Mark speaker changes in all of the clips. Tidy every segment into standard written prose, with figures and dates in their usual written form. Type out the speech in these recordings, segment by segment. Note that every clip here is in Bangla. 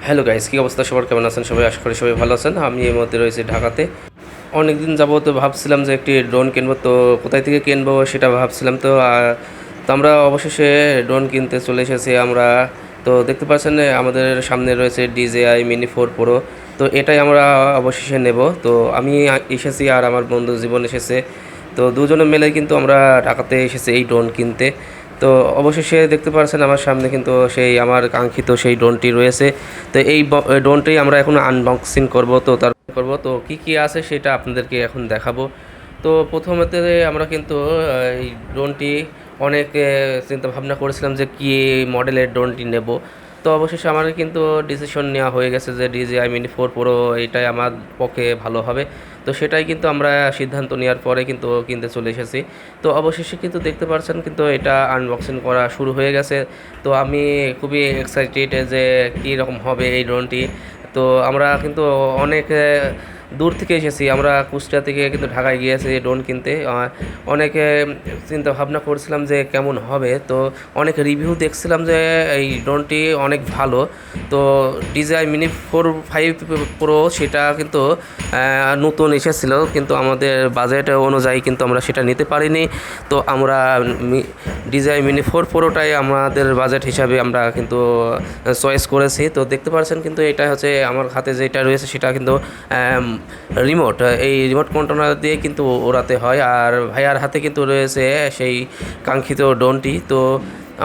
Speaker 1: হ্যালো গাইস, কী অবস্থা সবার? কেমন আছেন সবাই? আশা করি সবাই ভালো আছেন। আমি এই মধ্যে রয়েছি ঢাকাতে। অনেক দিন যাবত ভাবছিলাম যে একটি ড্রোন কিনবো, তো কোথায় থেকে কিনবো সেটা ভাবছিলাম। তো আমরা অবশেষে ড্রোন কিনতে চলে এসেছি আমরা। তো দেখতে পাচ্ছেন আমাদের সামনে রয়েছে DJI Mini 4 Pro। তো এটাই আমরা অবশেষে নেব। তো আমি এসেছি আর আমার বন্ধু জীবন এসেছে। তো দুজনে মিলে কিন্তু আমরা ঢাকাতে এসেছি এই ড্রোন কিনতে। তো অবশেষে দেখতে পাচ্ছেন আমার সামনে কিন্তু সেই আমার কাঙ্ক্ষিত সেই ড্রোনটি রয়েছে। তো এই ড্রোনটি আমরা এখন আনবক্সিং করব। তো কী কী আছে সেটা আপনাদেরকে এখন দেখাবো। তো প্রথমতে আমরা কিন্তু এই ড্রোনটি অনেক চিন্তা ভাবনা করেছিলাম যে কী মডেলের ড্রোনটি নেব। তো অবশেষে আমার কিন্তু ডিসিশন নেওয়া হয়ে গেছে যে DJI Mini 4 Pro এটাই আমার পক্ষে ভালো হবে। তো সেটাই কিন্তু আমরা সিদ্ধান্ত নেওয়ার পরে কিন্তু কিনতে চলে এসেছি। তো অবশেষে কিন্তু দেখতে পাচ্ছেন কিন্তু এটা আনবক্সিং করা শুরু হয়ে গেছে। তো আমি খুবই এক্সাইটেড যে কী রকম হবে এই ড্রোনটি। তো আমরা কিন্তু অনেক দূর থেকে এসেছি, আমরা কুষ্টিয়া থেকে কিন্তু ঢাকায় গিয়েছি ড্রোন কিনতে। অনেকে চিন্তা ভাবনা করছিলাম যে কেমন হবে। তো অনেক রিভিউ দেখছিলাম যে এই ড্রোনটি অনেক ভালো। তো DJI Mini 4 Pro সেটা কিন্তু নতুন এসেছিল, কিন্তু আমাদের বাজেট অনুযায়ী কিন্তু আমরা সেটা নিতে পারিনি। তো আমরা DJI Mini 4 Proটাই আমাদের বাজেট হিসাবে আমরা কিন্তু চয়েস করেছি। তো দেখতে পাচ্ছেন কিন্তু এটা হচ্ছে আমার হাতে যেটা রয়েছে সেটা কিন্তু রিমোট, এই রিমোট কন্ট্রোলার দিয়ে কিন্তু ওড়াতে হয়। আর ভাইয়ার হাতে কিন্তু রয়েছে সেই কাঙ্ক্ষিত ড্রোনটি। তো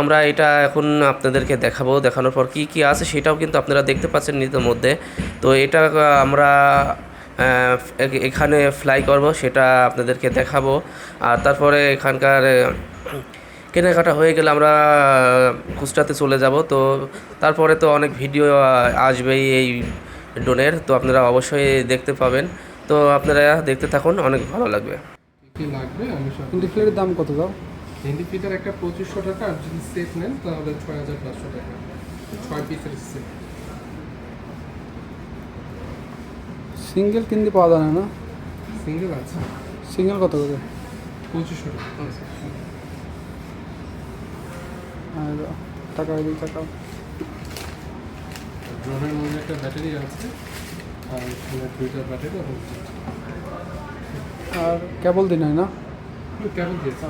Speaker 1: আমরা এটা এখন আপনাদেরকে দেখানোর পর কী কী আছে সেটাও কিন্তু আপনারা দেখতে পাচ্ছেন নিজের মধ্যে। তো এটা আমরা এখানে ফ্লাই করব, সেটা আপনাদেরকে দেখাবো। আর তারপরে এখানকার কেনাকাটা হয়ে গেলে আমরা খুচরাতে চলে যাব। তো তারপরে তো অনেক ভিডিও আসবেই এই ড্রোনের, তো আপনারা অবশ্যই দেখতে পাবেন। তো আপনারা দেখতে থাকুন, অনেক ভালো লাগবে।
Speaker 2: কি লাগবে আমি সব
Speaker 3: হিন্দি প্লেটের দাম কত দাও?
Speaker 2: হিন্দি ফিটার একটা 2500 টাকা, আর যদি সেট নেন তাহলে 6500 টাকা, 6 পিসের সেট।
Speaker 3: সিঙ্গেল কিনতে পাওয়া যায় না?
Speaker 2: সিঙ্গেল আছে,
Speaker 3: সিঙ্গেল কত করে?
Speaker 2: 2500 টাকা।
Speaker 3: আর টাকা দিই টাকা।
Speaker 2: ড্রোনের মধ্যে একটা ব্যাটারি আছে, আর এখানে দুইটা ব্যাটারি এবং
Speaker 3: আর কেবল দিন হয় না?
Speaker 2: কেবল দিয়েছে।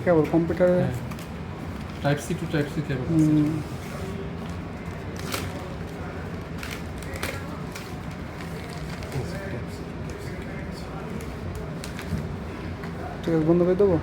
Speaker 3: কেবল কম্পিউটারে
Speaker 2: type C to type C cable.
Speaker 3: ঠিক আছে, বন্ধ করে দেবো।